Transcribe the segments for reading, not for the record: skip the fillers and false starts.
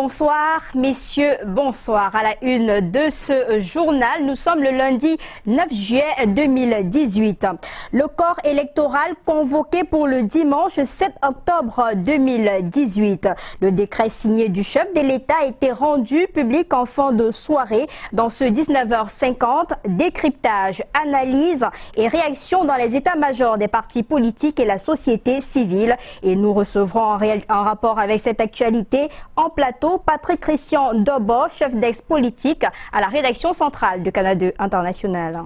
Bonsoir, messieurs, bonsoir. À la une de ce journal, nous sommes le lundi 9 juillet 2018. Le corps électoral convoqué pour le dimanche 7 octobre 2018. Le décret signé du chef de l'État a été rendu public en fin de soirée. Dans ce 19h50, décryptage, analyse et réaction dans les états-majors des partis politiques et la société civile. Et nous recevrons en rapport avec cette actualité en plateau Patrick Christian Dobo, chef d'ex-politique à la rédaction centrale de Canada International.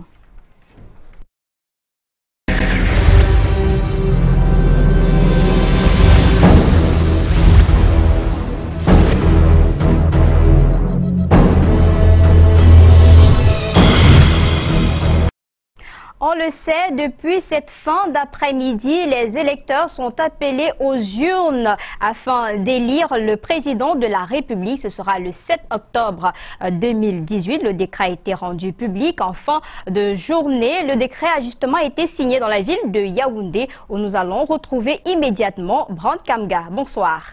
On le sait, depuis cette fin d'après-midi, les électeurs sont appelés aux urnes afin d'élire le président de la République. Ce sera le 7 octobre 2018. Le décret a été rendu public en fin de journée. Le décret a justement été signé dans la ville de Yaoundé où nous allons retrouver immédiatement Brand Kamga. Bonsoir.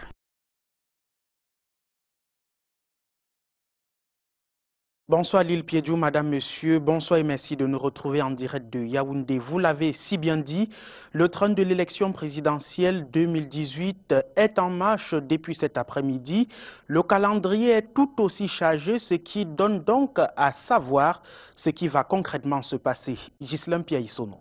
Bonsoir Lille Piedjou, madame, monsieur, bonsoir et merci de nous retrouver en direct de Yaoundé. Vous l'avez si bien dit, le train de l'élection présidentielle 2018 est en marche depuis cet après-midi. Le calendrier est tout aussi chargé, ce qui donne donc à savoir ce qui va concrètement se passer. Ghislain Piaïsono.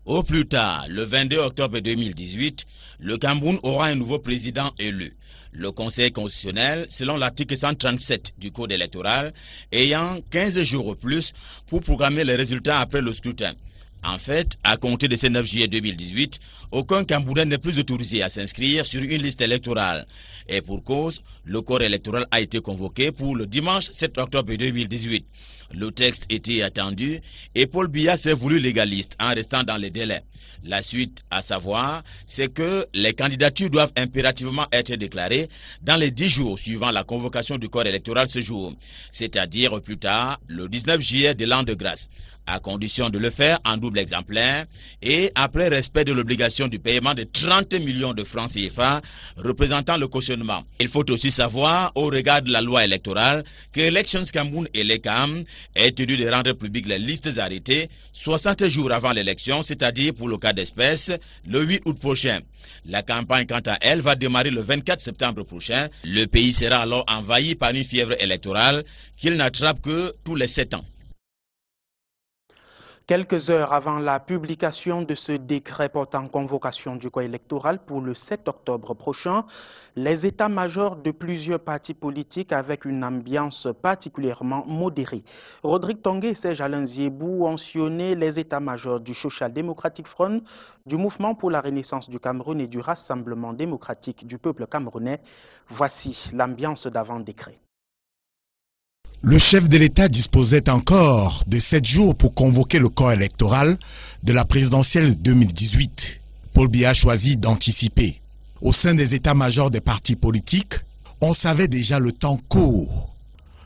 Au plus tard, le 22 octobre 2018, le Cameroun aura un nouveau président élu. Le Conseil constitutionnel, selon l'article 137 du Code électoral, ayant 15 jours au plus pour programmer les résultats après le scrutin. En fait, à compter de ce 9 juillet 2018, aucun Camerounais n'est plus autorisé à s'inscrire sur une liste électorale. Et pour cause, le corps électoral a été convoqué pour le dimanche 7 octobre 2018. Le texte était attendu et Paul Biya s'est voulu légaliste en restant dans les délais. La suite, à savoir, c'est que les candidatures doivent impérativement être déclarées dans les 10 jours suivant la convocation du corps électoral ce jour, c'est-à-dire au plus tard le 19 juillet de l'an de grâce, à condition de le faire en double exemplaire et après respect de l'obligation du paiement de 30 millions de francs CFA représentant le cautionnement. Il faut aussi savoir, au regard de la loi électorale, que Elections Cameroun et l'ECAM est tenu de rendre publiques les listes arrêtées 60 jours avant l'élection, c'est-à-dire pour le cas d'espèce, le 8 août prochain. La campagne, quant à elle, va démarrer le 24 septembre prochain. Le pays sera alors envahi par une fièvre électorale qu'il n'attrape que tous les 7 ans. Quelques heures avant la publication de ce décret portant convocation du corps électoral pour le 7 octobre prochain, les états-majors de plusieurs partis politiques avec une ambiance particulièrement modérée. Rodrigue Tongué et Serge Alain Ziebou ont sillonné les états-majors du Social Democratic Front, du Mouvement pour la Renaissance du Cameroun et du Rassemblement démocratique du peuple camerounais. Voici l'ambiance d'avant-décret. Le chef de l'État disposait encore de 7 jours pour convoquer le corps électoral de la présidentielle 2018. Paul Biya a choisi d'anticiper. Au sein des états-majors des partis politiques, on savait déjà le temps court.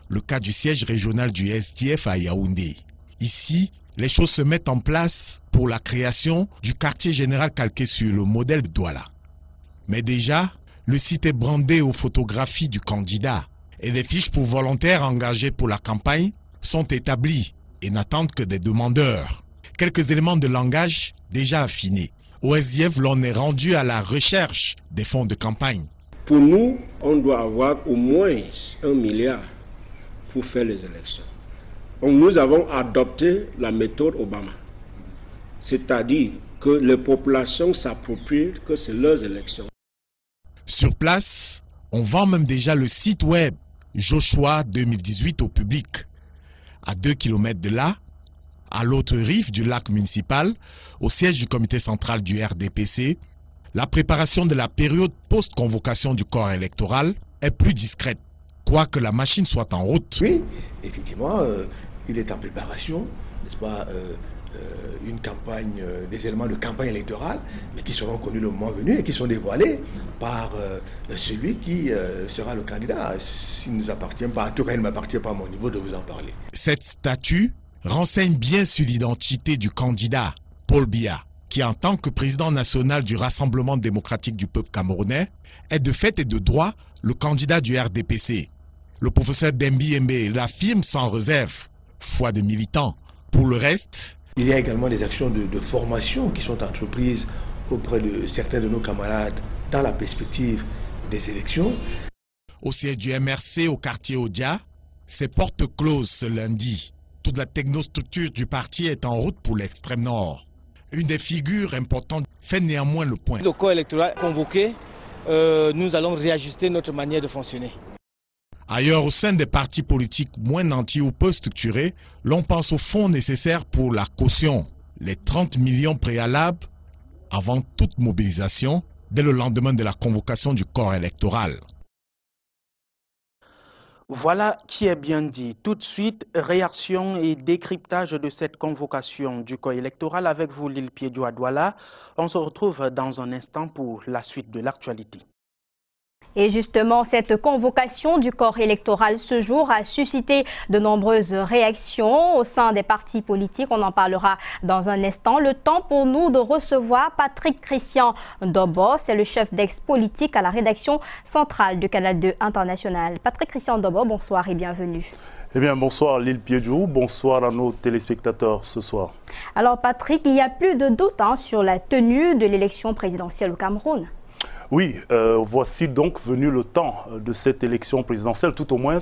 Le cas du siège régional du SDF à Yaoundé. Ici, les choses se mettent en place pour la création du quartier général calqué sur le modèle de Douala. Mais déjà, le site est brandé aux photographies du candidat. Et des fiches pour volontaires engagés pour la campagne sont établies et n'attendent que des demandeurs. Quelques éléments de langage déjà affinés. Au SDF, l'on est rendu à la recherche des fonds de campagne. Pour nous, on doit avoir au moins 1 milliard pour faire les élections. Donc nous avons adopté la méthode Obama. C'est-à-dire que les populations s'approprient que c'est leurs élections. Sur place, on vend même déjà le site web Joshua 2018 au public. À 2 km de là, à l'autre rive du lac municipal, au siège du comité central du RDPC, la préparation de la période post-convocation du corps électoral est plus discrète, quoique la machine soit en route. Oui, effectivement, il est en préparation, n'est-ce pas, une campagne, des éléments de campagne électorale, mais qui seront connus le moment venu et qui sont dévoilés par celui qui sera le candidat. S'il ne nous appartient pas, en tout cas il ne m'appartient pas à mon niveau de vous en parler. Cette statue renseigne bien sur l'identité du candidat, Paul Biya, qui en tant que président national du Rassemblement démocratique du peuple camerounais, est de fait et de droit le candidat du RDPC. Le professeur Dembi Mbe l'affirme sans réserve, foi de militant. Pour le reste, il y a également des actions de formation qui sont entreprises auprès de certains de nos camarades dans la perspective des élections. Au siège du MRC au quartier Odia, c'est porte close ce lundi. Toute la technostructure du parti est en route pour l'extrême nord. Une des figures importantes fait néanmoins le point. Le corps électoral convoqué, nous allons réajuster notre manière de fonctionner. Ailleurs, au sein des partis politiques moins nantis ou peu structurés, l'on pense aux fonds nécessaires pour la caution, les 30 millions préalables avant toute mobilisation, dès le lendemain de la convocation du corps électoral. Voilà qui est bien dit. Tout de suite, réaction et décryptage de cette convocation du corps électoral avec vous, Lil Piedjo Adouala. On se retrouve dans un instant pour la suite de l'actualité. Et justement, cette convocation du corps électoral ce jour a suscité de nombreuses réactions au sein des partis politiques. On en parlera dans un instant. Le temps pour nous de recevoir Patrick Christian Dobo. C'est le chef d'ex-politique à la rédaction centrale de Canal 2 International. Patrick Christian Dobo, bonsoir et bienvenue. Eh bien, bonsoir Lil Piedjo, bonsoir à nos téléspectateurs ce soir. Alors Patrick, il n'y a plus de doute sur la tenue de l'élection présidentielle au Cameroun. Oui, voici donc venu le temps de cette élection présidentielle, tout au moins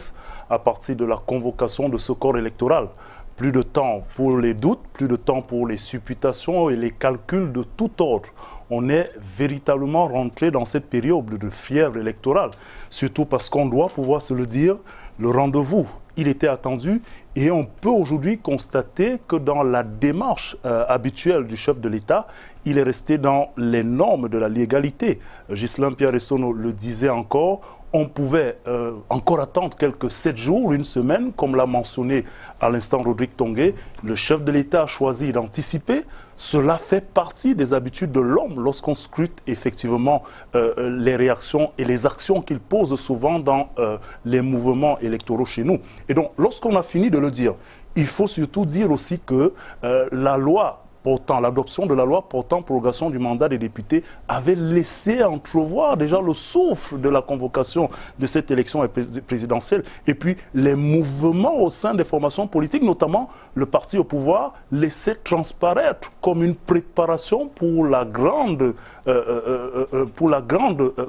à partir de la convocation de ce corps électoral. Plus de temps pour les doutes, plus de temps pour les supputations et les calculs de tout ordre. On est véritablement rentré dans cette période de fièvre électorale, surtout parce qu'on doit pouvoir se le dire, le rendez-vous, il était attendu et on peut aujourd'hui constater que dans la démarche habituelle du chef de l'État, il est resté dans les normes de la légalité. Ghislain Pierre-Essonneau le disait encore, on pouvait encore attendre quelques 7 jours, une semaine, comme l'a mentionné à l'instant Rodrigue Tongué. Le chef de l'État a choisi d'anticiper. Cela fait partie des habitudes de l'homme lorsqu'on scrute effectivement les réactions et les actions qu'il pose souvent dans les mouvements électoraux chez nous. Et donc, lorsqu'on a fini de le dire, il faut surtout dire aussi que la loi l'adoption de la loi portant prorogation du mandat des députés avait laissé entrevoir déjà le souffle de la convocation de cette élection présidentielle. Et puis les mouvements au sein des formations politiques, notamment le parti au pouvoir, laissaient transparaître comme une préparation pour la grande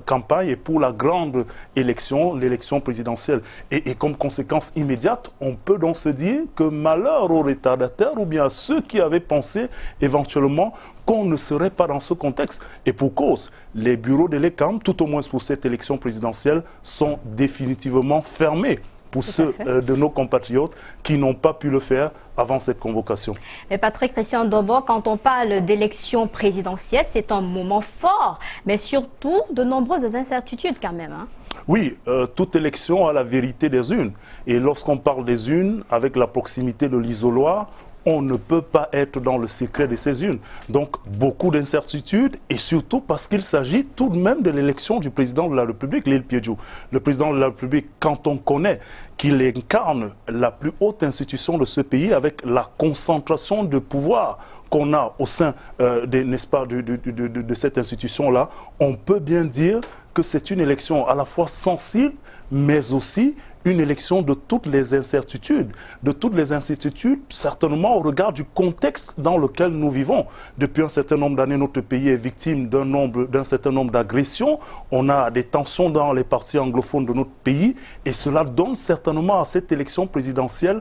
campagne et pour la grande élection, l'élection présidentielle. Et comme conséquence immédiate, on peut donc se dire que malheur aux retardataires ou bien à ceux qui avaient pensé éventuellement qu'on ne serait pas dans ce contexte. Et pour cause, les bureaux de l'ECAM, tout au moins pour cette élection présidentielle, sont définitivement fermés pour ceux de nos compatriotes qui n'ont pas pu le faire avant cette convocation. Mais Patrick Christian Dobo, quand on parle d'élection présidentielle, c'est un moment fort, mais surtout de nombreuses incertitudes quand même. Oui, toute élection a la vérité des urnes. Et lorsqu'on parle des urnes, avec la proximité de l'isoloir, on ne peut pas être dans le secret de ces urnes. Donc, beaucoup d'incertitudes et surtout parce qu'il s'agit tout de même de l'élection du président de la République, Lil Piedjo. Le président de la République, quand on connaît qu'il incarne la plus haute institution de ce pays avec la concentration de pouvoir qu'on a au sein n'est-ce pas, de cette institution-là, on peut bien dire que c'est une élection à la fois sensible, mais aussi une élection de toutes les incertitudes. De toutes les incertitudes, certainement au regard du contexte dans lequel nous vivons. Depuis un certain nombre d'années, notre pays est victime d'un certain nombre d'agressions. On a des tensions dans les parties anglophones de notre pays et cela donne certainement à cette élection présidentielle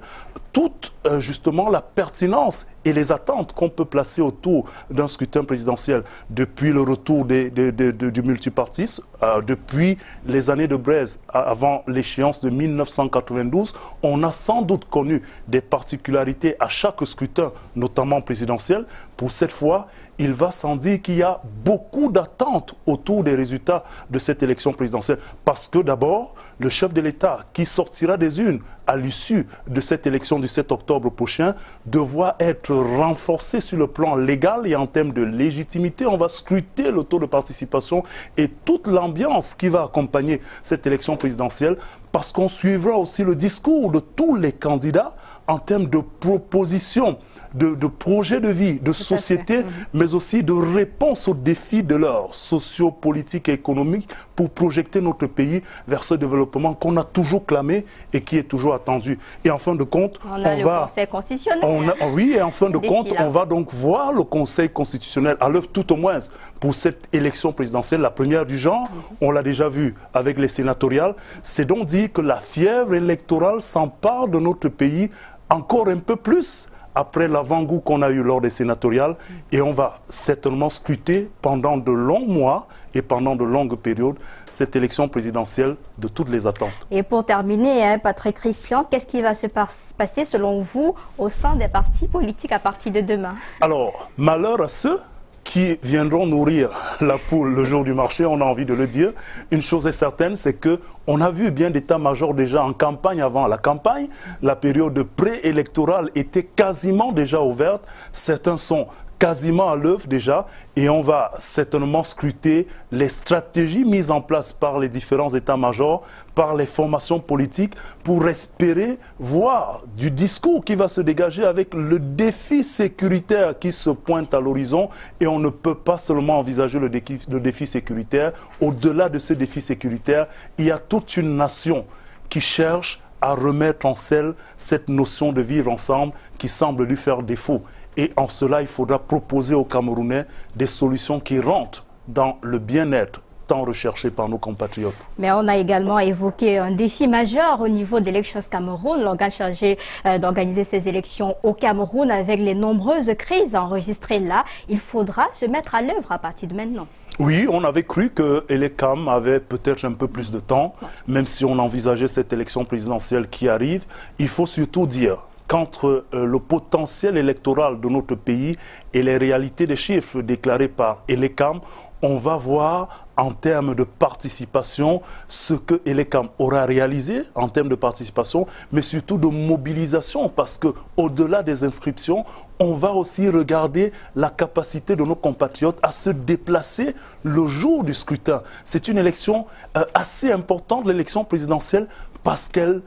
toute justement la pertinence et les attentes qu'on peut placer autour d'un scrutin présidentiel. Depuis le retour du multipartisme, depuis les années de Braise, avant l'échéance de 1992, on a sans doute connu des particularités à chaque scrutin, notamment présidentiel. Pour cette fois, il va sans dire qu'il y a beaucoup d'attentes autour des résultats de cette élection présidentielle. Parce que d'abord, le chef de l'État qui sortira des urnes à l'issue de cette élection du 7 octobre prochain devra être renforcé sur le plan légal et en termes de légitimité. On va scruter le taux de participation et toute l'ambiance qui va accompagner cette élection présidentielle parce qu'on suivra aussi le discours de tous les candidats en termes de propositions, de projets de vie, de société, mais aussi de réponse aux défis de l'heure, socio-politique et économique, pour projeter notre pays vers ce développement qu'on a toujours clamé et qui est toujours attendu. Et en fin de compte, on va... le Conseil constitutionnel. Oui, et en fin de compte, on va donc voir le Conseil constitutionnel à l'œuvre tout au moins pour cette élection présidentielle, la première du genre. On l'a déjà vu avec les sénatoriales. C'est donc dire que la fièvre électorale s'empare de notre pays encore un peu plus après l'avant-goût qu'on a eu lors des sénatoriales, et on va certainement scruter pendant de longs mois et pendant de longues périodes cette élection présidentielle de toutes les attentes. Et pour terminer, Patrick Christian, qu'est-ce qui va se passer selon vous au sein des partis politiques à partir de demain? Alors, malheur à ceux qui viendront nourrir la poule le jour du marché, on a envie de le dire. Une chose est certaine, c'est qu'on a vu bien d'états-majors déjà en campagne avant la campagne. La période préélectorale était quasiment déjà ouverte. Certains sont quasiment à l'œuvre déjà, et on va certainement scruter les stratégies mises en place par les différents états-majors, par les formations politiques, pour espérer voir du discours qui va se dégager avec le défi sécuritaire qui se pointe à l'horizon. Et on ne peut pas seulement envisager le défi sécuritaire. Au-delà de ce défi sécuritaire, il y a toute une nation qui cherche à remettre en selle cette notion de vivre ensemble qui semble lui faire défaut. Et en cela, il faudra proposer aux Camerounais des solutions qui rentrent dans le bien-être tant recherché par nos compatriotes. Mais on a également évoqué un défi majeur au niveau d'Elections Cameroun, l'organe chargé d'organiser ces élections au Cameroun avec les nombreuses crises enregistrées là. Il faudra se mettre à l'œuvre à partir de maintenant. Oui, on avait cru que l'ECAM avait peut-être un peu plus de temps, même si on envisageait cette élection présidentielle qui arrive. Il faut surtout dire qu'entre le potentiel électoral de notre pays et les réalités des chiffres déclarés par l'ECAM, on va voir en termes de participation ce que l'ECAM aura réalisé en termes de participation, mais surtout de mobilisation, parce qu'au-delà des inscriptions, on va aussi regarder la capacité de nos compatriotes à se déplacer le jour du scrutin. C'est une élection assez importante, l'élection présidentielle, parce qu'elle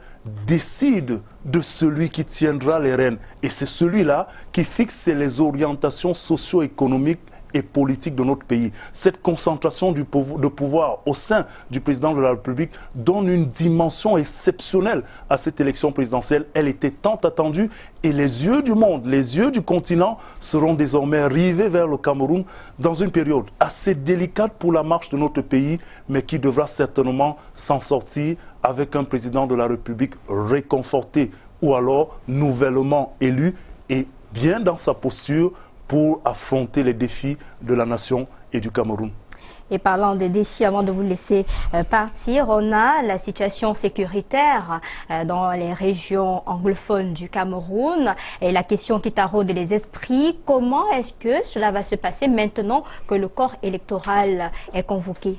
décide de celui qui tiendra les rênes. Et c'est celui-là qui fixe les orientations socio-économiques et politiques de notre pays. Cette concentration de pouvoir au sein du président de la République donne une dimension exceptionnelle à cette élection présidentielle. Elle était tant attendue et les yeux du monde, les yeux du continent seront désormais rivés vers le Cameroun dans une période assez délicate pour la marche de notre pays, mais qui devra certainement s'en sortir avec un président de la République réconforté ou alors nouvellement élu et bien dans sa posture pour affronter les défis de la nation et du Cameroun. Et parlant des défis, avant de vous laisser partir, on a la situation sécuritaire dans les régions anglophones du Cameroun et la question qui taraude les esprits. Comment est-ce que cela va se passer maintenant que le corps électoral est convoqué?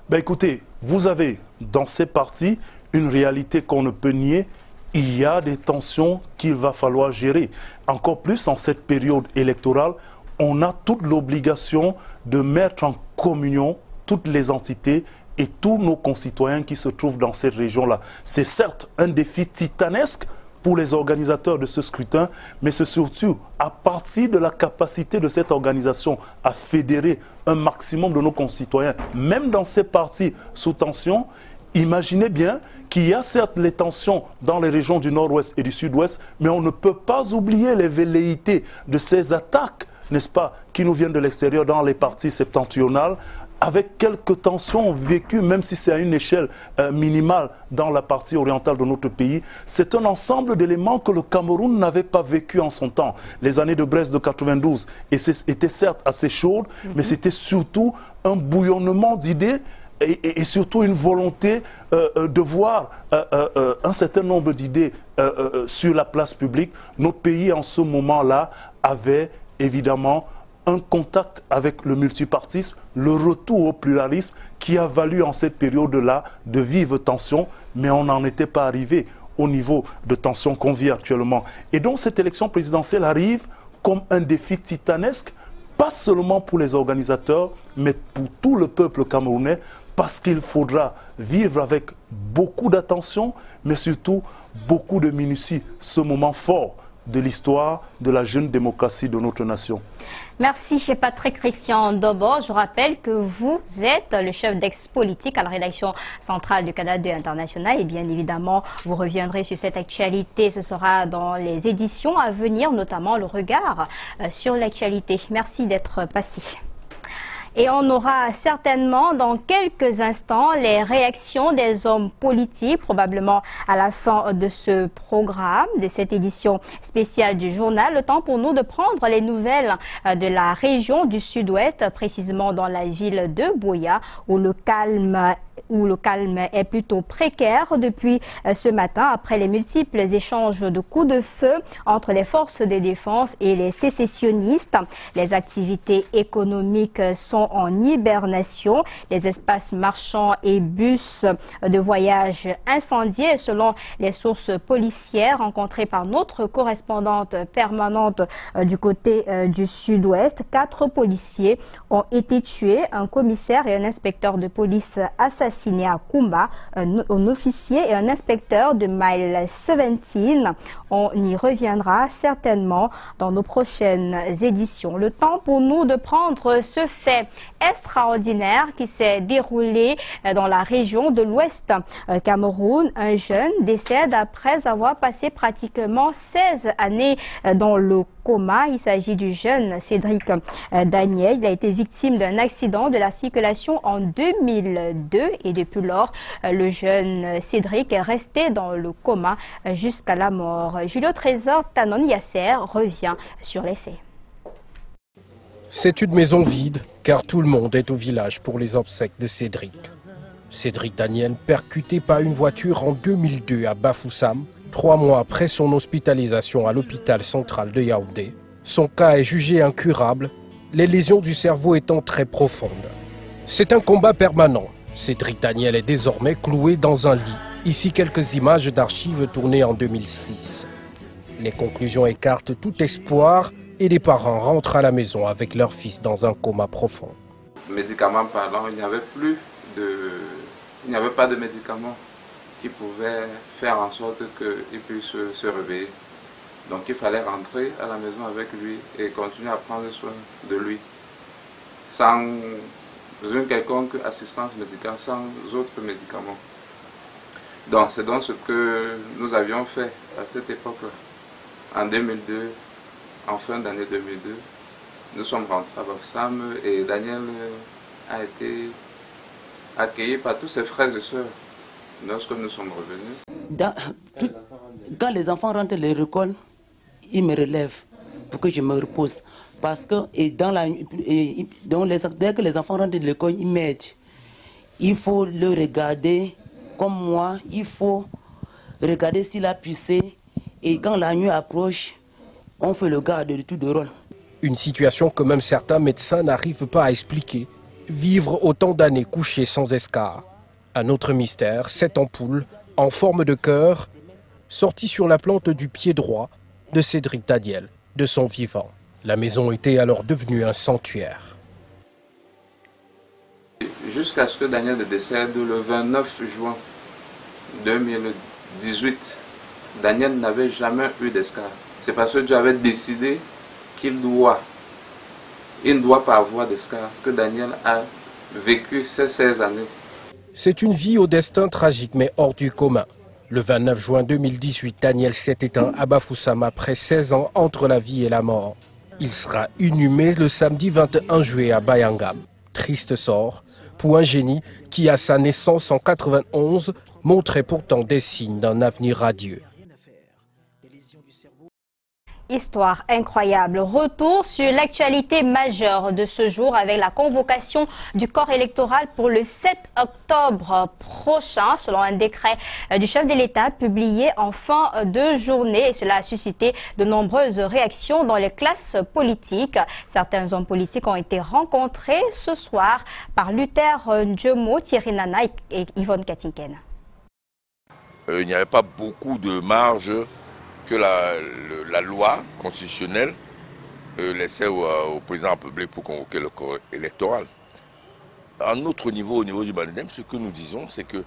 Ben écoutez, vous avez dans ces partis une réalité qu'on ne peut nier. Il y a des tensions qu'il va falloir gérer. Encore plus en cette période électorale, on a toute l'obligation de mettre en communion toutes les entités et tous nos concitoyens qui se trouvent dans cette région-là. C'est certes un défi titanesque pour les organisateurs de ce scrutin, mais c'est surtout à partir de la capacité de cette organisation à fédérer un maximum de nos concitoyens, même dans ces partis sous tension. Imaginez bien qu'il y a certes les tensions dans les régions du nord-ouest et du sud-ouest, mais on ne peut pas oublier les velléités de ces attaques, n'est-ce pas, qui nous viennent de l'extérieur dans les parties septentrionales, avec quelques tensions vécues, même si c'est à une échelle minimale dans la partie orientale de notre pays. C'est un ensemble d'éléments que le Cameroun n'avait pas vécu en son temps. Les années de Brest de 92 étaient certes assez chaudes, mais c'était surtout un bouillonnement d'idées et surtout une volonté de voir un certain nombre d'idées sur la place publique. Notre pays, en ce moment-là, avait évidemment un contact avec le multipartisme, le retour au pluralisme qui a valu en cette période-là de vives tensions, mais on n'en était pas arrivé au niveau de tensions qu'on vit actuellement. Et donc cette élection présidentielle arrive comme un défi titanesque, pas seulement pour les organisateurs, mais pour tout le peuple camerounais, parce qu'il faudra vivre avec beaucoup d'attention, mais surtout beaucoup de minutie, ce moment fort de l'histoire de la jeune démocratie de notre nation. Merci Patrick Christian Dobo. Je rappelle que vous êtes le chef d'ex-politique à la rédaction centrale du Canada International et bien évidemment vous reviendrez sur cette actualité. Ce sera dans les éditions à venir, notamment le regard sur l'actualité. Merci d'être passé. Et on aura certainement dans quelques instants les réactions des hommes politiques, probablement à la fin de ce programme, de cette édition spéciale du journal. Le temps pour nous de prendre les nouvelles de la région du Sud-Ouest, précisément dans la ville de Buea, où le calme est plutôt précaire depuis ce matin, après les multiples échanges de coups de feu entre les forces de défense et les sécessionnistes. Les activités économiques sont en hibernation. Les espaces marchands et bus de voyage incendiés, selon les sources policières rencontrées par notre correspondante permanente du côté du Sud-Ouest. 4 policiers ont été tués, un commissaire et un inspecteur de police assassinés à Kumba, un officier et un inspecteur de Mile 17. On y reviendra certainement dans nos prochaines éditions. Le temps pour nous de prendre ce fait extraordinaire qui s'est déroulé dans la région de l'Ouest Cameroun. Un jeune décède après avoir passé pratiquement 16 années dans le coma. Il s'agit du jeune Cédric Daniel. Il a été victime d'un accident de la circulation en 2002 et depuis lors, le jeune Cédric est resté dans le coma jusqu'à la mort. Julio Trésor Tanon Yasser revient sur les faits. C'est une maison vide, car tout le monde est au village pour les obsèques de Cédric. Cédric Daniel, percuté par une voiture en 2002 à Bafoussam, 3 mois après son hospitalisation à l'hôpital central de Yaoundé. Son cas est jugé incurable, les lésions du cerveau étant très profondes. C'est un combat permanent. Cédric Daniel est désormais cloué dans un lit. Ici quelques images d'archives tournées en 2006. Les conclusions écartent tout espoir et les parents rentrent à la maison avec leur fils dans un coma profond. Médicaments parlant, il n'y avait pas de médicaments qui pouvaient faire en sorte qu'il puisse se réveiller. Donc il fallait rentrer à la maison avec lui et continuer à prendre soin de lui, sans une quelconque assistance médicale, sans autres médicaments. Donc c'est donc ce que nous avions fait à cette époque-là. En 2002, en fin d'année 2002, nous sommes rentrés à Bafoussam et Daniel a été accueilli par tous ses frères et sœurs lorsque nous sommes revenus. Quand les enfants rentrent de l'école, ils me relèvent pour que je me repose. Parce que dès que les enfants rentrent de l'école, ils m'aident. Il faut le regarder comme moi, il faut regarder s'il a pissé. Et quand la nuit approche, on fait le garde de tout de rôle. Une situation que même certains médecins n'arrivent pas à expliquer. Vivre autant d'années couchés sans escar. Un autre mystère, cette ampoule, en forme de cœur, sortie sur la plante du pied droit de Cédric Daniel, de son vivant. La maison était alors devenue un sanctuaire. Jusqu'à ce que Daniel décède le 29 juin 2018, Daniel n'avait jamais eu d'escar. C'est parce que Dieu avait décidé qu'il ne doit pas avoir d'escar que Daniel a vécu ces 16 années. C'est une vie au destin tragique mais hors du commun. Le 29 juin 2018, Daniel s'est éteint à Bafoussam après 16 ans entre la vie et la mort. Il sera inhumé le samedi 21 juillet à Bayangam. Triste sort pour un génie qui, à sa naissance en 91, montrait pourtant des signes d'un avenir radieux. Histoire incroyable. Retour sur l'actualité majeure de ce jour avec la convocation du corps électoral pour le 7 octobre prochain, selon un décret du chef de l'État publié en fin de journée. Et cela a suscité de nombreuses réactions dans les classes politiques. Certains hommes politiques ont été rencontrés ce soir par Luther Ndjomo, Thierry Nana et Yvonne Katinken. Il n'y avait pas beaucoup de marge que la loi constitutionnelle laissait au président de la République pour convoquer le corps électoral. à notre niveau, au niveau du Bandem, ce que nous disons, c'est que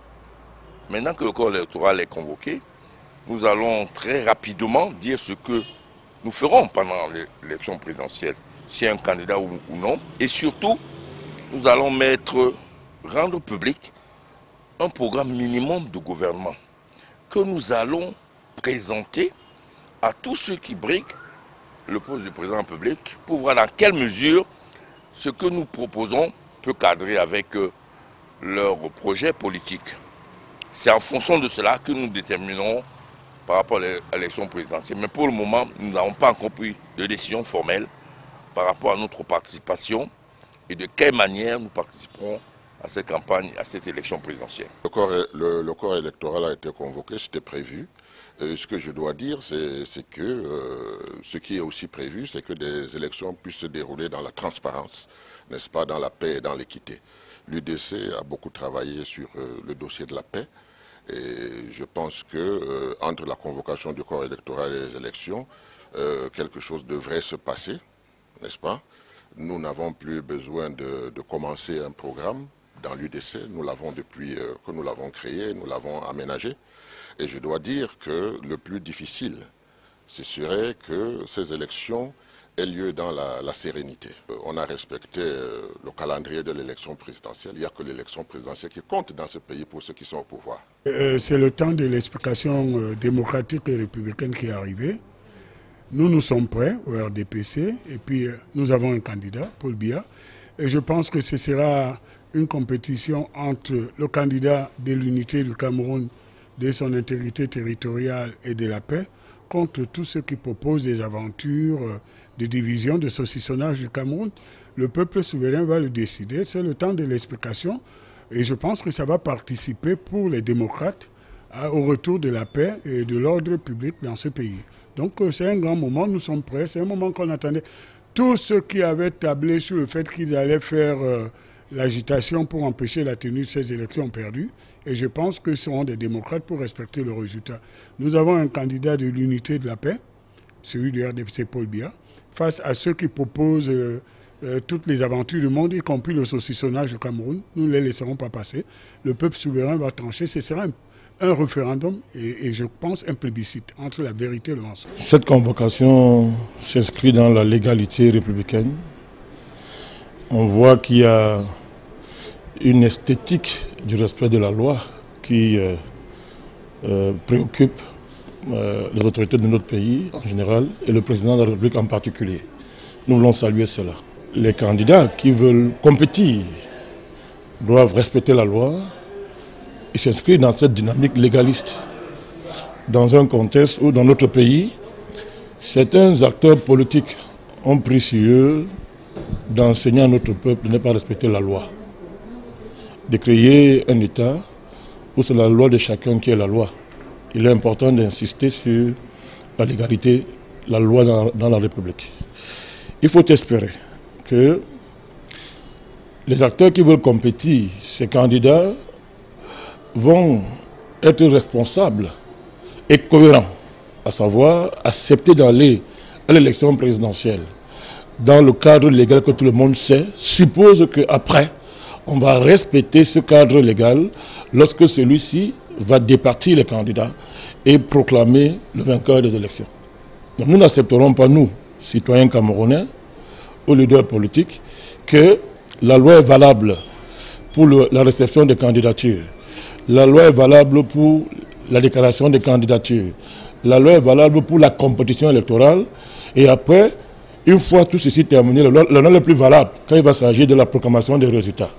maintenant que le corps électoral est convoqué, nous allons très rapidement dire ce que nous ferons pendant l'élection présidentielle, si un candidat ou non. Et surtout, nous allons rendre public un programme minimum de gouvernement que nous allons présenter à tous ceux qui briquent le poste du président public pour voir dans quelle mesure ce que nous proposons peut cadrer avec leur projet politique. C'est en fonction de cela que nous déterminerons par rapport à l'élection présidentielle. Mais pour le moment, nous n'avons pas encore pris de décision formelle par rapport à notre participation et de quelle manière nous participerons à cette campagne, à cette élection présidentielle. Le corps électoral a été convoqué, c'était prévu. Ce que je dois dire, c'est que ce qui est aussi prévu, c'est que des élections puissent se dérouler dans la transparence, n'est-ce pas, dans la paix et dans l'équité. L'UDC a beaucoup travaillé sur le dossier de la paix et je pense que entre la convocation du corps électoral et les élections, quelque chose devrait se passer, n'est-ce pas? Nous n'avons plus besoin de commencer un programme dans l'UDC, nous l'avons depuis que nous l'avons créé, nous l'avons aménagé. Et je dois dire que le plus difficile, ce serait que ces élections aient lieu dans la sérénité. On a respecté le calendrier de l'élection présidentielle. Il n'y a que l'élection présidentielle qui compte dans ce pays pour ceux qui sont au pouvoir. C'est le temps de l'explication démocratique et républicaine qui est arrivé. Nous sommes prêts au RDPC et puis nous avons un candidat, Paul Biya. Et je pense que ce sera une compétition entre le candidat de l'unité du Cameroun, de son intégrité territoriale et de la paix, contre tous ceux qui proposent des aventures de division, de saucissonnage du Cameroun. Le peuple souverain va le décider, c'est le temps de l'explication et je pense que ça va participer pour les démocrates au retour de la paix et de l'ordre public dans ce pays. Donc c'est un grand moment, nous sommes prêts, c'est un moment qu'on attendait. Tous ceux qui avaient tablé sur le fait qu'ils allaient faire l'agitation pour empêcher la tenue de ces élections ont perdu. Et je pense que ce seront des démocrates pour respecter le résultat. Nous avons un candidat de l'unité de la paix, celui du RDPC Paul Biya, face à ceux qui proposent toutes les aventures du monde, y compris le saucissonnage du Cameroun. Nous ne les laisserons pas passer. Le peuple souverain va trancher. Ce sera un référendum et je pense un plébiscite entre la vérité et le mensonge. Cette convocation s'inscrit dans la légalité républicaine. On voit qu'il y a une esthétique du respect de la loi qui préoccupe les autorités de notre pays en général et le président de la République en particulier. Nous voulons saluer cela. Les candidats qui veulent compétir doivent respecter la loi et s'inscrire dans cette dynamique légaliste. Dans un contexte où dans notre pays, certains acteurs politiques ont pris sur eux d'enseigner à notre peuple de ne pas respecter la loi, de créer un État où c'est la loi de chacun qui est la loi. Il est important d'insister sur la légalité, la loi dans la République. Il faut espérer que les acteurs qui veulent compétir, ces candidats, vont être responsables et cohérents, à savoir accepter d'aller à l'élection présidentielle dans le cadre légal que tout le monde sait, suppose qu'après, on va respecter ce cadre légal lorsque celui-ci va départir les candidats et proclamer le vainqueur des élections. Donc nous n'accepterons pas, nous, citoyens camerounais ou leaders politiques, que la loi est valable pour la réception des candidatures. La loi est valable pour la déclaration des candidatures. La loi est valable pour la compétition électorale. Et après, une fois tout ceci terminé, la loi n'est plus valable quand il va s'agir de la proclamation des résultats.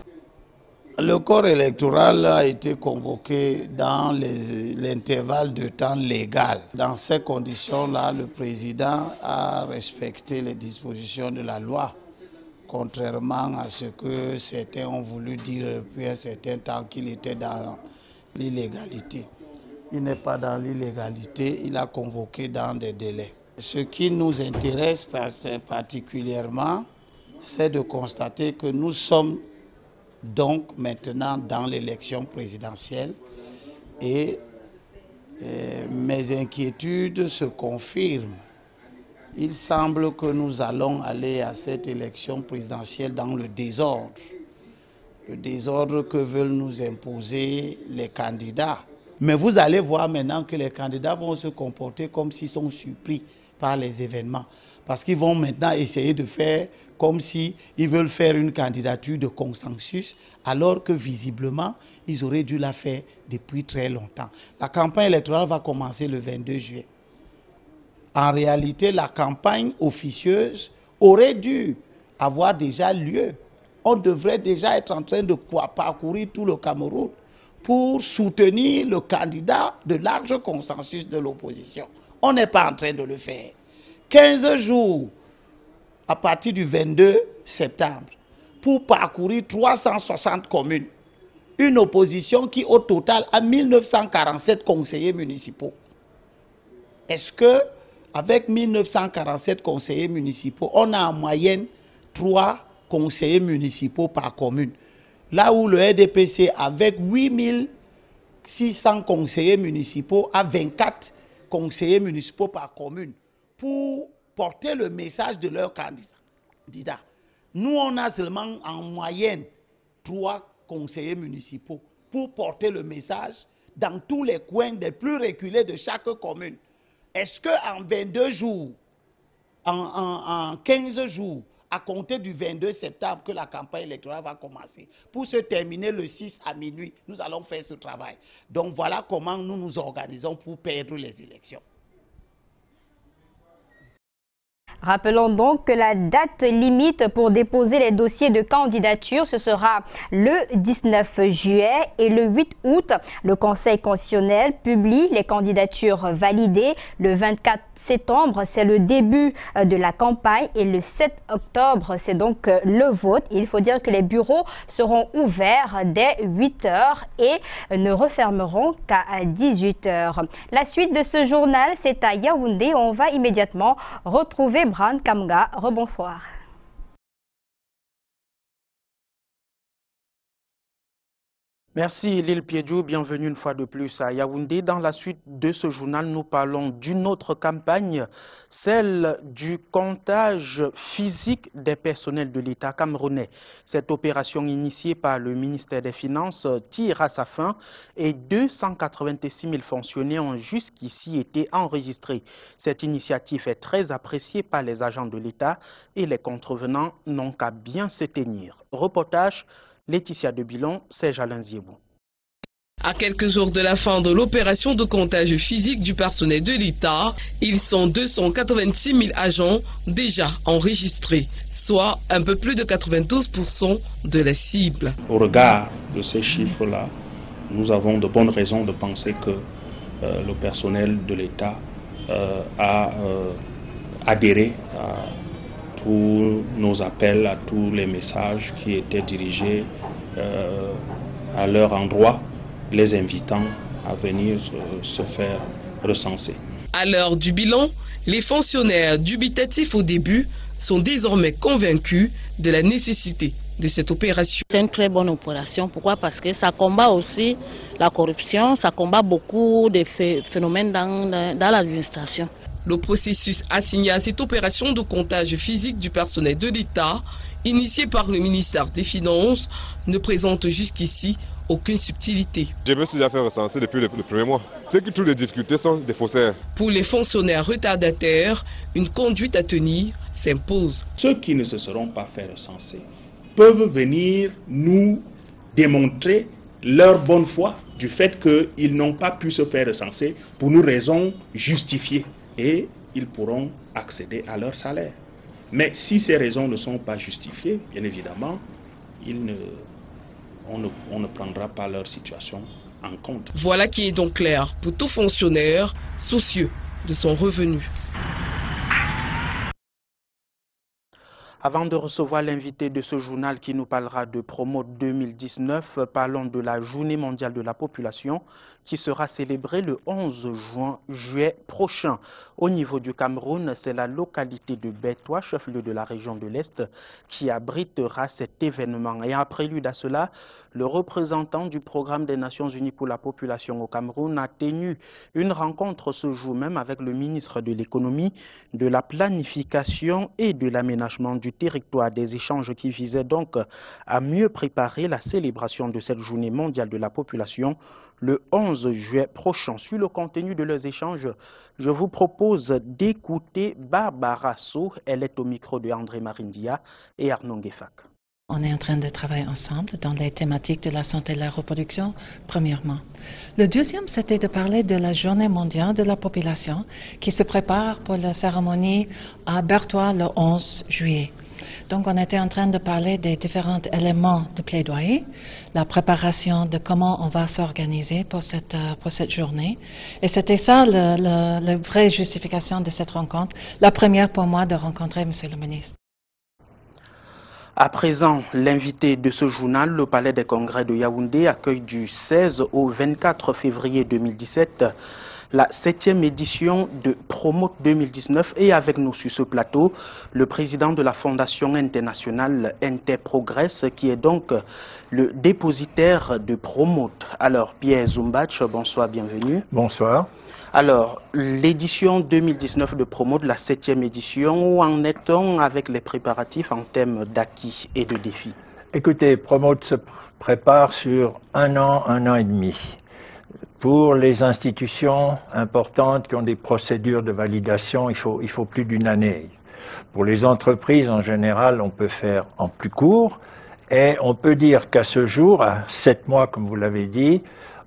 Le corps électoral a été convoqué dans l'intervalle de temps légal. Dans ces conditions-là, le président a respecté les dispositions de la loi, contrairement à ce que certains ont voulu dire depuis un certain temps qu'il était dans l'illégalité. Il n'est pas dans l'illégalité, il a convoqué dans des délais. Ce qui nous intéresse particulièrement, c'est de constater que nous sommes donc maintenant dans l'élection présidentielle et mes inquiétudes se confirment. Il semble que nous allons aller à cette élection présidentielle dans le désordre. désordre que veulent nous imposer les candidats. Mais vous allez voir maintenant que les candidats vont se comporter comme s'ils sont surpris par les événements. Parce qu'ils vont maintenant essayer de faire comme s'ils veulent faire une candidature de consensus, alors que visiblement, ils auraient dû la faire depuis très longtemps. La campagne électorale va commencer le 22 juillet. En réalité, la campagne officieuse aurait dû avoir déjà lieu. On devrait déjà être en train de parcourir tout le Cameroun pour soutenir le candidat de large consensus de l'opposition. On n'est pas en train de le faire. 15 jours à partir du 22 septembre pour parcourir 360 communes. Une opposition qui au total a 1947 conseillers municipaux. Est-ce que avec 1947 conseillers municipaux, on a en moyenne 3 conseillers municipaux par commune? Là où le RDPC, avec 8600 conseillers municipaux, a 24 conseillers municipaux par commune pour porter le message de leur candidat. Nous, on a seulement en moyenne 3 conseillers municipaux pour porter le message dans tous les coins les plus reculés de chaque commune. Est-ce qu'en 22 jours, en 15 jours, à compter du 22 septembre que la campagne électorale va commencer, pour se terminer le 6 à minuit, nous allons faire ce travail. Donc voilà comment nous nous organisons pour perdre les élections. Rappelons donc que la date limite pour déposer les dossiers de candidature, ce sera le 19 juillet et le 8 août. Le Conseil constitutionnel publie les candidatures validées. Le 24 septembre, c'est le début de la campagne et le 7 octobre, c'est donc le vote. Il faut dire que les bureaux seront ouverts dès 8 h et ne refermeront qu'à 18 h. La suite de ce journal, c'est à Yaoundé. On va immédiatement retrouver Bran Kamga. Rebonsoir. Merci Lille Piedjou, bienvenue une fois de plus à Yaoundé. Dans la suite de ce journal, nous parlons d'une autre campagne, celle du comptage physique des personnels de l'État camerounais. Cette opération initiée par le ministère des Finances tire à sa fin et 286 000 fonctionnaires ont jusqu'ici été enregistrés. Cette initiative est très appréciée par les agents de l'État et les contrevenants n'ont qu'à bien se tenir. Reportage Laetitia de Bilon, Serge Alain Ziebou. À quelques jours de la fin de l'opération de comptage physique du personnel de l'État, ils sont 286 000 agents déjà enregistrés, soit un peu plus de 92% de la cible. Au regard de ces chiffres-là, nous avons de bonnes raisons de penser que le personnel de l'État a adhéré à tous nos appels, à tous les messages qui étaient dirigés à leur endroit, les invitant à venir se faire recenser. À l'heure du bilan, les fonctionnaires dubitatifs au début sont désormais convaincus de la nécessité de cette opération. C'est une très bonne opération. Pourquoi? Parce que ça combat aussi la corruption, ça combat beaucoup de phénomènes dans l'administration. Le processus assigné à cette opération de comptage physique du personnel de l'État, initié par le ministère des Finances, ne présente jusqu'ici aucune subtilité. Je me suis déjà fait recenser depuis le premier mois. C'est que toutes les difficultés sont des faussaires. Pour les fonctionnaires retardataires, une conduite à tenir s'impose. Ceux qui ne se seront pas fait recenser peuvent venir nous démontrer leur bonne foi du fait qu'ils n'ont pas pu se faire recenser pour une raison justifiée. Et ils pourront accéder à leur salaire. Mais si ces raisons ne sont pas justifiées, bien évidemment, on ne prendra pas leur situation en compte. Voilà qui est donc clair pour tout fonctionnaire soucieux de son revenu. Avant de recevoir l'invité de ce journal qui nous parlera de Promo 2019, parlons de la Journée mondiale de la population qui sera célébrée le 11 juillet prochain. Au niveau du Cameroun, c'est la localité de Bétois, chef-lieu de la région de l'Est, qui abritera cet événement. Et en prélude à cela, le représentant du programme des Nations Unies pour la population au Cameroun a tenu une rencontre ce jour même avec le ministre de l'économie, de la planification et de l'aménagement du du territoire, des échanges qui visaient donc à mieux préparer la célébration de cette journée mondiale de la population le 11 juillet prochain. Sur le contenu de leurs échanges, je vous propose d'écouter Barbara Sow. Elle est au micro de André Marindia et Arnaud Ngefak. On est en train de travailler ensemble dans les thématiques de la santé et de la reproduction, premièrement. Le deuxième, c'était de parler de la journée mondiale de la population qui se prépare pour la cérémonie à Berthois le 11 juillet. Donc, on était en train de parler des différents éléments de plaidoyer, la préparation de comment on va s'organiser pour cette journée. Et c'était ça la vraie justification de cette rencontre. La première pour moi de rencontrer M. le ministre. À présent, l'invité de ce journal, le Palais des Congrès de Yaoundé, accueille du 16 au 24 février 2017 la 7e édition de Promote 2019 et avec nous sur ce plateau, le président de la Fondation internationale Interprogress qui est donc le dépositaire de Promote. Alors Pierre Zumbach, bonsoir, bienvenue. Bonsoir. Alors, l'édition 2019 de Promote, la 7e édition, où en est-on avec les préparatifs en termes d'acquis et de défis? Écoutez, Promote se prépare sur un an et demi. Pour les institutions importantes qui ont des procédures de validation, il faut plus d'une année. Pour les entreprises, en général, on peut faire en plus court. Et on peut dire qu'à ce jour, à 7 mois, comme vous l'avez dit,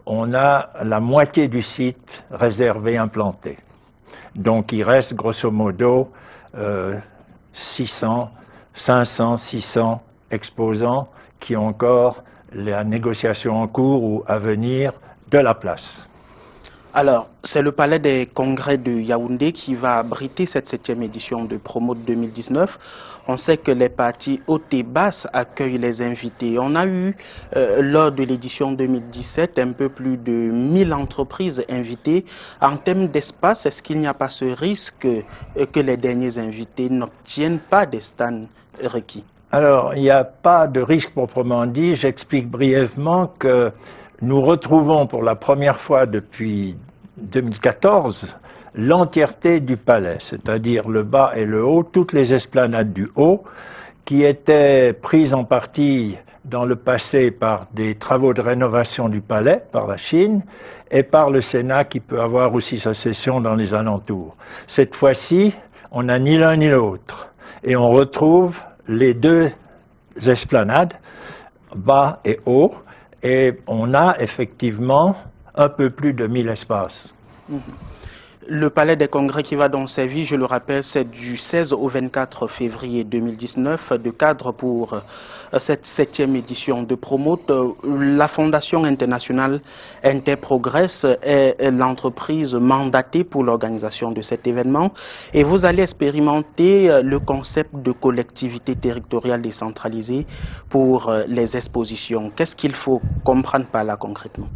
on a la moitié du site réservé, implanté. Donc il reste grosso modo 500, 600 exposants qui ont encore la négociation en cours ou à venir de la place. Alors, c'est le Palais des Congrès de Yaoundé qui va abriter cette 7e édition de Promote 2019. On sait que les parties hautes et basses accueillent les invités. On a eu, lors de l'édition 2017, un peu plus de 1000 entreprises invitées. En termes d'espace, est-ce qu'il n'y a pas ce risque que les derniers invités n'obtiennent pas des stands requis? Alors, il n'y a pas de risque proprement dit. J'explique brièvement que nous retrouvons pour la première fois depuis 2014 l'entièreté du palais, c'est-à-dire le bas et le haut, toutes les esplanades du haut, qui étaient prises en partie dans le passé par des travaux de rénovation du palais, par la Chine, et par le Sénat qui peut avoir aussi sa session dans les alentours. Cette fois-ci, on n'a ni l'un ni l'autre, et on retrouve les deux esplanades, bas et haut, et on a effectivement un peu plus de 1000 espaces. Le Palais des Congrès qui va donc servir, je le rappelle, c'est du 16 au 24 février 2019, de cadre pour cette 7e édition de Promote. La Fondation internationale Interprogress est l'entreprise mandatée pour l'organisation de cet événement. Et vous allez expérimenter le concept de collectivité territoriale décentralisée pour les expositions. Qu'est-ce qu'il faut comprendre par là concrètement?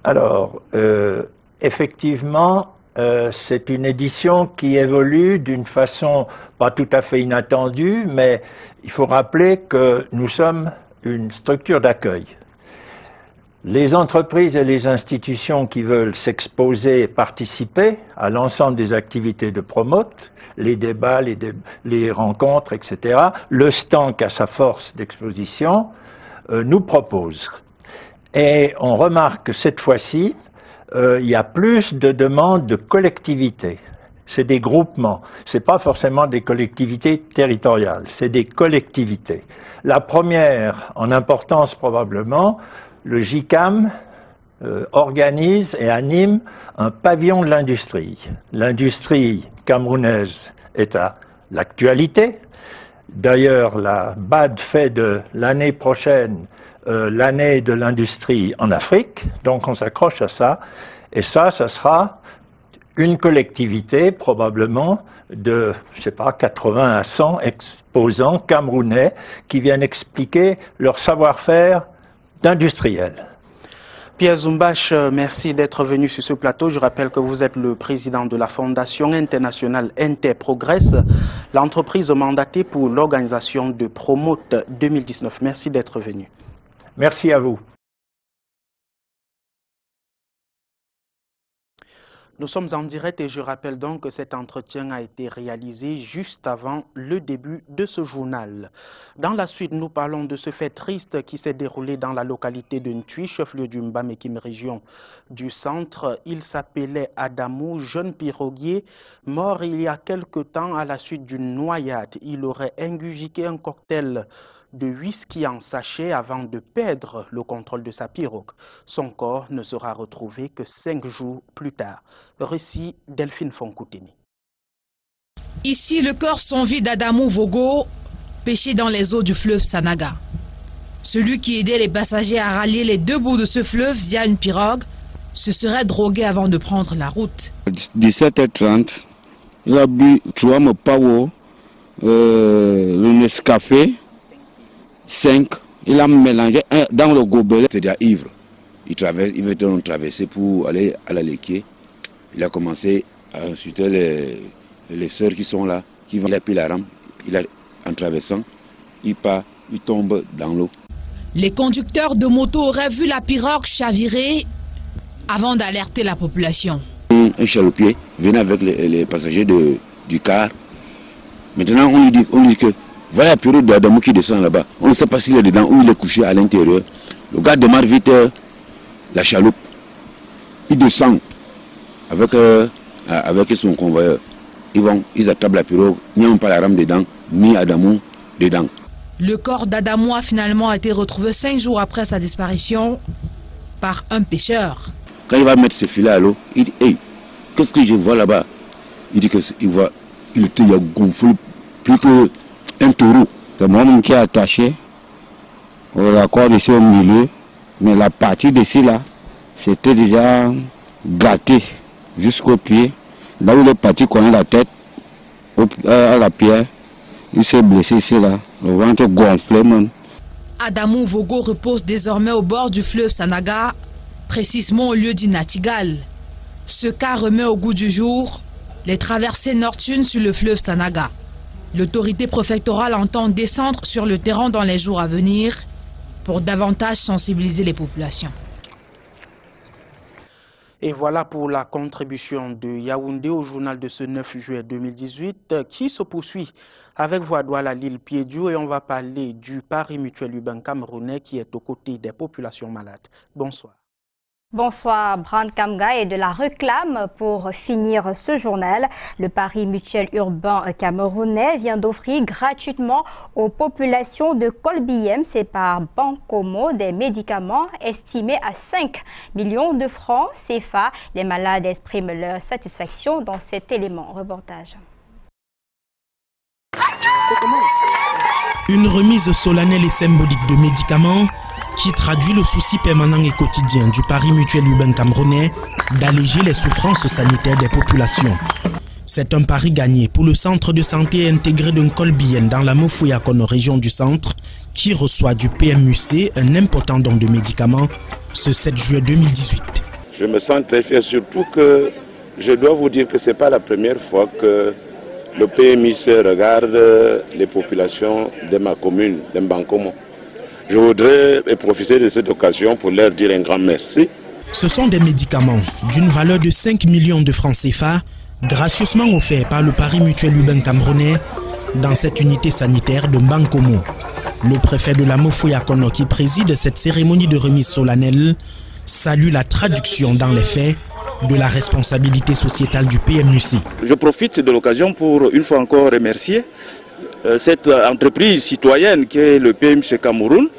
Alors, effectivement, c'est une édition qui évolue d'une façon pas tout à fait inattendue, mais il faut rappeler que nous sommes une structure d'accueil. Les entreprises et les institutions qui veulent s'exposer et participer à l'ensemble des activités de Promote, les débats, les rencontres, etc., le stand qui a sa force d'exposition, nous proposent. Et on remarque que cette fois-ci, il y a plus de demandes de collectivités. C'est des groupements. C'est pas forcément des collectivités territoriales. C'est des collectivités. La première, en importance probablement, le JICAM organise et anime un pavillon de l'industrie. L'industrie camerounaise est à l'actualité. D'ailleurs, la BAD fait de l'année prochaine l'année de l'industrie en Afrique, donc on s'accroche à ça, et ça sera une collectivité probablement de, je sais pas, 80 à 100 exposants camerounais qui viennent expliquer leur savoir-faire d'industriel. Pierre Zumbach, merci d'être venu sur ce plateau. Je rappelle que vous êtes le président de la Fondation internationale Interprogress, l'entreprise mandatée pour l'organisation de Promote 2019. Merci d'être venu. Merci à vous. Nous sommes en direct et je rappelle donc que cet entretien a été réalisé juste avant le début de ce journal. Dans la suite, nous parlons de ce fait triste qui s'est déroulé dans la localité de Ntui, chef-lieu du Mbamekim, région du centre. Il s'appelait Adamou, jeune piroguier, mort il y a quelque temps à la suite d'une noyade. Il aurait ingurgité un cocktail de whisky en sachet avant de perdre le contrôle de sa pirogue. Son corps ne sera retrouvé que 5 jours plus tard. Récit Delphine Fonkouteni. Ici, le corps sans vie d'Adamou Vogo, pêché dans les eaux du fleuve Sanaga. Celui qui aidait les passagers à rallier les deux bouts de ce fleuve via une pirogue se serait drogué avant de prendre la route. 17h30, il a bu 3 Mopawo, le Nescafé, 5, il a mélangé dans le gobelet. C'est-à-dire ivre. Il veut traverser pour aller à la Léquier. Il a commencé à insulter les sœurs qui sont là, il a pris la rame, en traversant, il part, il tombe dans l'eau. Les conducteurs de moto auraient vu la pirogue chavirer avant d'alerter la population. Un chaloupier venait avec les passagers du car. Maintenant, on lui dit que voilà la pirogue d'Adamou qui descend là-bas. On ne sait pas s'il est dedans ou il est couché à l'intérieur. Le gars démarre vite la chaloupe. Il descend avec son convoyeur. Ils attrapent la pirogue, il n'y a même pas la rame dedans, ni Adamou dedans. Le corps d'Adamou a finalement été retrouvé 5 jours après sa disparition par un pêcheur. Quand il va mettre ses filets à l'eau, il dit hey, qu'est-ce que je vois là-bas? Il dit qu'il était gonflé plus qu'un taureau. C'est moi-même qui a attaché la corde ici au milieu, mais la partie d'ici là, c'était déjà gâté jusqu'au pied. Là où il est parti connaître la tête, à la pierre, il s'est blessé ici là, le ventre gonflé même. Adamou Vogo repose désormais au bord du fleuve Sanaga, précisément au lieu d'Inatigal. Ce cas remet au goût du jour les traversées nocturnes sur le fleuve Sanaga. L'autorité préfectorale entend descendre sur le terrain dans les jours à venir pour davantage sensibiliser les populations. Et voilà pour la contribution de Yaoundé au journal de ce 9 juillet 2018 qui se poursuit avec voix d'Ouala l'île Piédiou et on va parler du Pari Mutuel Urbain camerounais qui est aux côtés des populations malades. Bonsoir. Bonsoir, Brand Kamga, et de la réclame pour finir ce journal. Le Pari Mutuel Urbain camerounais vient d'offrir gratuitement aux populations de Kolbiem, c'est par Bancomo, des médicaments estimés à 5 millions de francs CFA. Les malades expriment leur satisfaction dans cet élément. Reportage. Une remise solennelle et symbolique de médicaments qui traduit le souci permanent et quotidien du Pari Mutuel Urbain camerounais d'alléger les souffrances sanitaires des populations. C'est un pari gagné pour le centre de santé intégré de Kolbiem dans la Mofouyakono, région du centre, qui reçoit du PMUC un important don de médicaments ce 7 juillet 2018. Je me sens très fier, surtout que je dois vous dire que ce n'est pas la première fois que le PMUC regarde les populations de ma commune, de Bancomo. Je voudrais profiter de cette occasion pour leur dire un grand merci. Ce sont des médicaments d'une valeur de 5 millions de francs CFA, gracieusement offerts par le Pari Mutuel Urbain camerounais dans cette unité sanitaire de Bancomo. Le préfet de la Mofouyakono qui préside cette cérémonie de remise solennelle salue la traduction dans les faits de la responsabilité sociétale du PMUC. Je profite de l'occasion pour une fois encore remercier cette entreprise citoyenne qui est le PMUC Cameroun,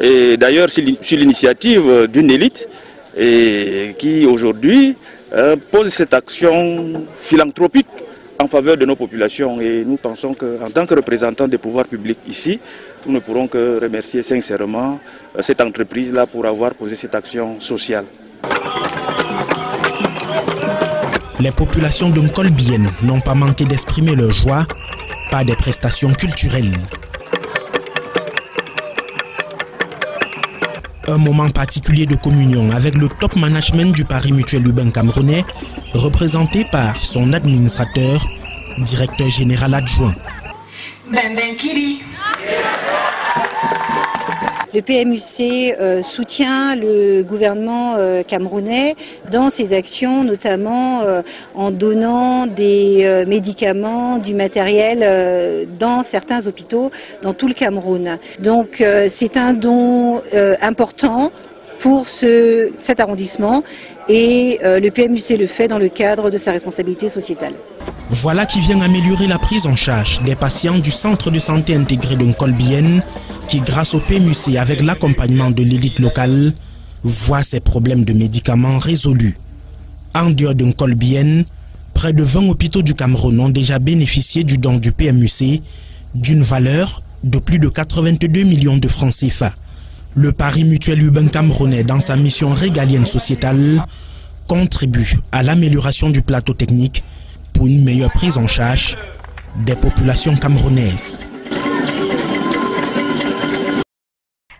et d'ailleurs sur l'initiative d'une élite et qui aujourd'hui pose cette action philanthropique en faveur de nos populations. Et nous pensons qu'en tant que représentants des pouvoirs publics ici, nous ne pourrons que remercier sincèrement cette entreprise-là pour avoir posé cette action sociale. Les populations de Kolbiem n'ont pas manqué d'exprimer leur joie par des prestations culturelles. Un moment particulier de communion avec le top management du Pari Mutuel Urbain camerounais, représenté par son administrateur, directeur général adjoint. Le PMUC soutient le gouvernement camerounais dans ses actions, notamment en donnant des médicaments, du matériel dans certains hôpitaux dans tout le Cameroun. Donc c'est un don important pour cet arrondissement et le PMUC le fait dans le cadre de sa responsabilité sociétale. Voilà qui vient améliorer la prise en charge des patients du centre de santé intégré de Nkolbienne qui, grâce au PMUC avec l'accompagnement de l'élite locale, voit ses problèmes de médicaments résolus. En dehors de Nkolbienne, près de 20 hôpitaux du Cameroun ont déjà bénéficié du don du PMUC d'une valeur de plus de 82 millions de francs CFA. Le Paris Mutuel Urbain Camerounais, dans sa mission régalienne sociétale, contribue à l'amélioration du plateau technique pour une meilleure prise en charge des populations camerounaises.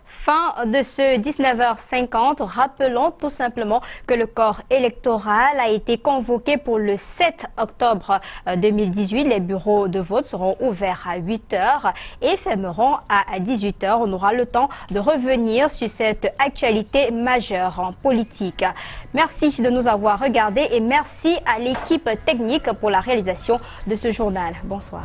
Fin de ce 19h50, rappelons tout simplement que le corps électoral a été convoqué pour le 7 octobre 2018. Les bureaux de vote seront ouverts à 8h et fermeront à 18h. On aura le temps de revenir sur cette actualité majeure en politique. Merci de nous avoir regardés et merci à l'équipe technique pour la réalisation de ce journal. Bonsoir.